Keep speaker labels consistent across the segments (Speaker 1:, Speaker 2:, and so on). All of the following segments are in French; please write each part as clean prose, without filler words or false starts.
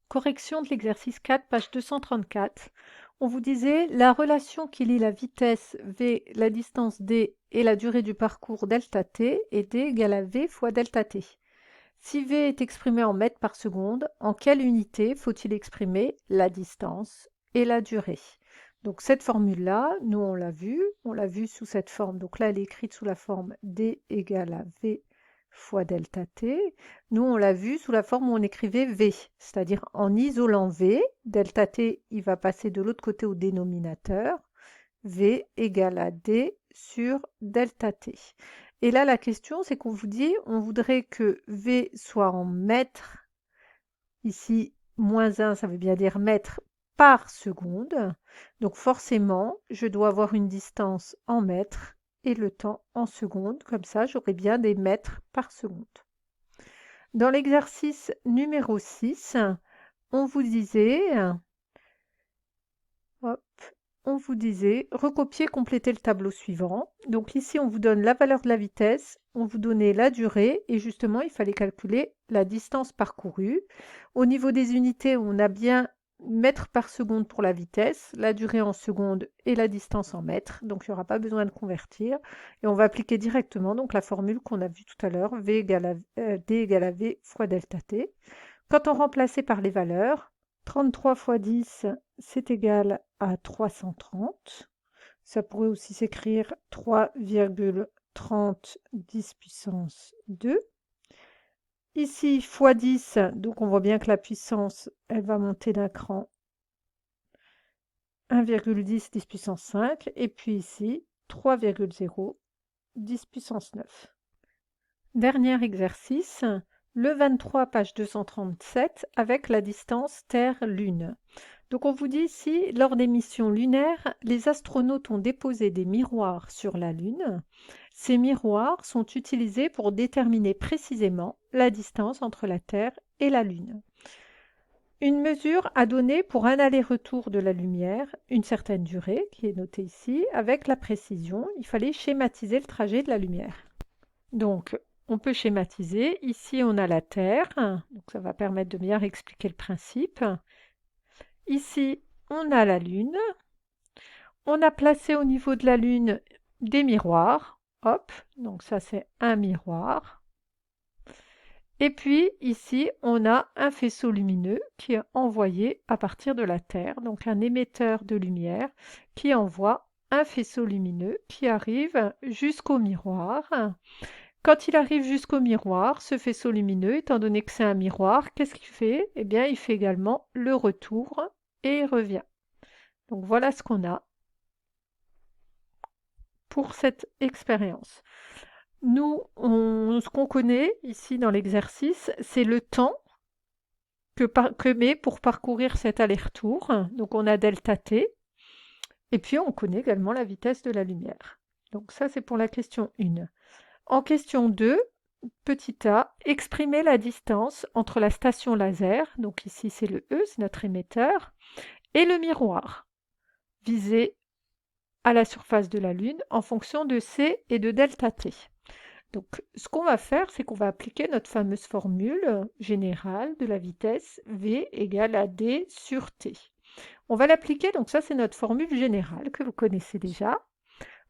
Speaker 1: Correction de l'exercice 4, page 234. On vous disait la relation qui lie la vitesse v, la distance d et la durée du parcours delta t est d égale à v fois delta t. Si v est exprimé en mètres par seconde, en quelle unité faut-il exprimer la distance et la durée? Donc cette formule-là, nous on l'a vue sous cette forme. Donc là, elle est écrite sous la forme d égale à v fois delta t. Nous, on l'a vu sous la forme où on écrivait v, c'est-à-dire en isolant v, delta t, il va passer de l'autre côté au dénominateur, v égale à d sur delta t. Et là, la question, c'est qu'on vous dit, on voudrait que v soit en mètres, ici, moins 1, ça veut bien dire mètres par seconde. Donc forcément, je dois avoir une distance en mètres et le temps en secondes. Comme ça, j'aurai bien des mètres par seconde. Dans l'exercice numéro 6, on vous disait, recopier, compléter le tableau suivant. Donc ici, on vous donne la valeur de la vitesse, on vous donnait la durée, et justement, il fallait calculer la distance parcourue. Au niveau des unités, on a bien mètres par seconde pour la vitesse, la durée en secondes et la distance en mètres. Donc, il n'y aura pas besoin de convertir. Et on va appliquer directement donc, la formule qu'on a vue tout à l'heure, d égale à v fois delta t. Quand on remplaçait par les valeurs, 33 fois 10, c'est égal à 330. Ça pourrait aussi s'écrire 3,30 10 puissance 2. Ici, fois 10, donc on voit bien que la puissance, elle va monter d'un cran, 1,10 10 puissance 5. Et puis ici, 3,0 10 puissance 9. Dernier exercice, le 23, page 237, avec la distance Terre-Lune. Donc on vous dit ici, lors des missions lunaires, les astronautes ont déposé des miroirs sur la Lune. Ces miroirs sont utilisés pour déterminer précisément la distance entre la Terre et la Lune. Une mesure a donné pour un aller-retour de la lumière une certaine durée, qui est notée ici, avec la précision. Il fallait schématiser le trajet de la lumière. Donc, on peut schématiser. Ici, on a la Terre, donc ça va permettre de bien expliquer le principe. Ici, on a la Lune. On a placé au niveau de la Lune des miroirs. Hop, donc ça c'est un miroir. Et puis ici, on a un faisceau lumineux qui est envoyé à partir de la Terre, donc un émetteur de lumière qui envoie un faisceau lumineux qui arrive jusqu'au miroir. Quand il arrive jusqu'au miroir, ce faisceau lumineux, étant donné que c'est un miroir, qu'est-ce qu'il fait? Eh bien, il fait également le retour et il revient. Donc voilà ce qu'on a pour cette expérience. Nous, ce qu'on connaît ici dans l'exercice, c'est le temps que met pour parcourir cet aller-retour. Donc on a delta t, et puis on connaît également la vitesse de la lumière. Donc ça, c'est pour la question 1. En question 2, petit a, exprimer la distance entre la station laser, donc ici c'est le E, c'est notre émetteur, et le miroir, visé à la surface de la Lune en fonction de C et de delta t. Donc ce qu'on va faire, c'est qu'on va appliquer notre fameuse formule générale de la vitesse V égale à D sur T. On va l'appliquer, donc ça c'est notre formule générale que vous connaissez déjà.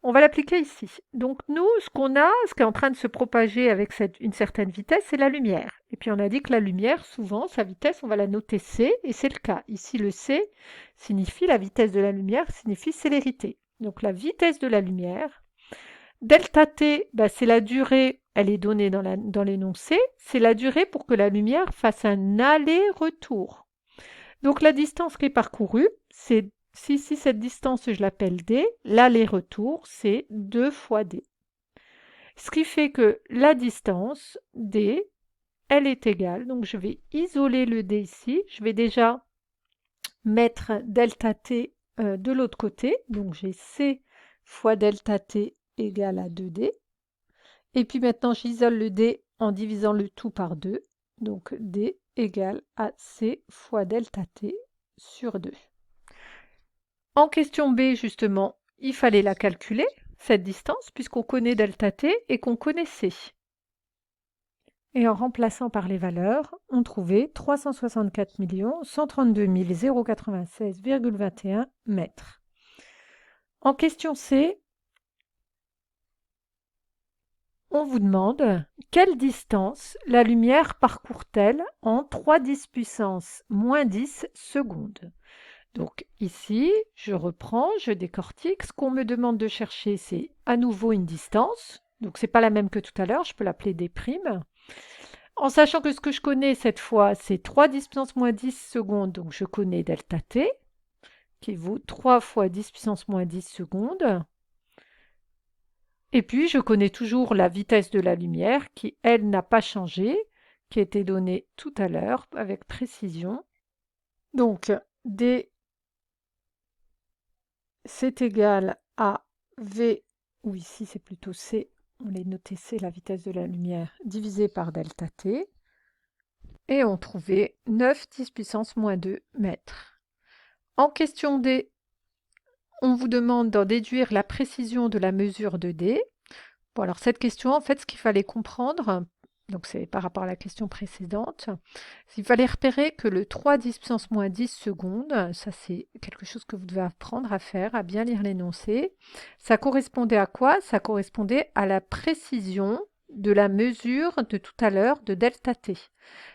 Speaker 1: On va l'appliquer ici. Donc nous, ce qu'on a, ce qui est en train de se propager avec une certaine vitesse, c'est la lumière. Et puis on a dit que la lumière, souvent, sa vitesse, on va la noter C, et c'est le cas. Ici, le C signifie la vitesse de la lumière, signifie célérité. Donc la vitesse de la lumière. Delta t, c'est la durée, elle est donnée dans l'énoncé, c'est la durée pour que la lumière fasse un aller-retour. Donc la distance qui est parcourue, c'est si cette distance, je l'appelle d, l'aller-retour, c'est 2 fois d. Ce qui fait que la distance d, elle est égale, donc je vais isoler le d ici, je vais déjà mettre delta t de l'autre côté, donc j'ai c fois delta t égale à 2d. Et puis maintenant, j'isole le d en divisant le tout par 2, donc d égale à c fois delta t sur 2. En question B, justement, il fallait la calculer, cette distance, puisqu'on connaît delta t et qu'on connaît c. Et en remplaçant par les valeurs, on trouvait 364 132 096,21 mètres. En question C, on vous demande quelle distance la lumière parcourt-elle en 3 puissance moins 10 secondes. Donc ici, je reprends, je décortique. Ce qu'on me demande de chercher, c'est à nouveau une distance. Donc ce n'est pas la même que tout à l'heure, je peux l'appeler d'. En sachant que ce que je connais cette fois, c'est 3 puissance moins 10 secondes, donc je connais delta t, qui vaut 3 fois 10 puissance moins 10 secondes. Et puis, je connais toujours la vitesse de la lumière qui, elle, n'a pas changé, qui a été donnée tout à l'heure avec précision. Donc, d, c'est égal à v, ou ici c'est plutôt c, on l'a noté c, la vitesse de la lumière, divisé par delta t. Et on trouvait 9 puissance moins 2 mètres. En question D, on vous demande d'en déduire la précision de la mesure de D. Bon, alors cette question, en fait, ce qu'il fallait comprendre, donc c'est par rapport à la question précédente, il fallait repérer que le 3 puissance moins 10 secondes, ça c'est quelque chose que vous devez apprendre à faire, à bien lire l'énoncé, ça correspondait à quoi? Ça correspondait à la précision de la mesure de tout à l'heure de delta t.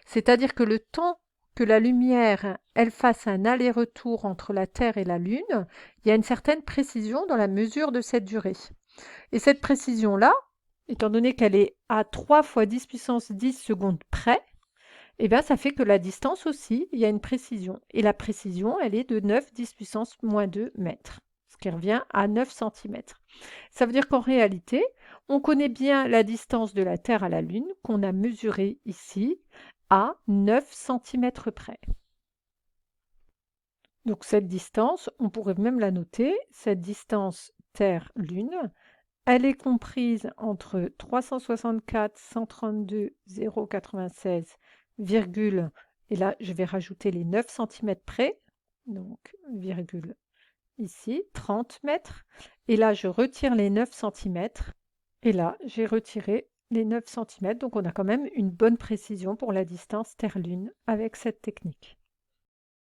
Speaker 1: C'est-à-dire que le temps que la lumière elle fasse un aller-retour entre la Terre et la Lune, il y a une certaine précision dans la mesure de cette durée. Et cette précision-là, étant donné qu'elle est à 3 fois 10 puissance 10 secondes près, eh bien, ça fait que la distance aussi, il y a une précision. Et la précision, elle est de 9 puissance moins 2 mètres, ce qui revient à 9 cm. Ça veut dire qu'en réalité, on connaît bien la distance de la Terre à la Lune qu'on a mesurée ici à 9 cm près. Donc cette distance, on pourrait même la noter, cette distance Terre-Lune, elle est comprise entre 364 132 096, et là je vais rajouter les 9 cm près, donc virgule ici, 30 mètres, et là je retire les 9 cm, et là j'ai retiré les 9 cm, donc on a quand même une bonne précision pour la distance Terre-Lune avec cette technique.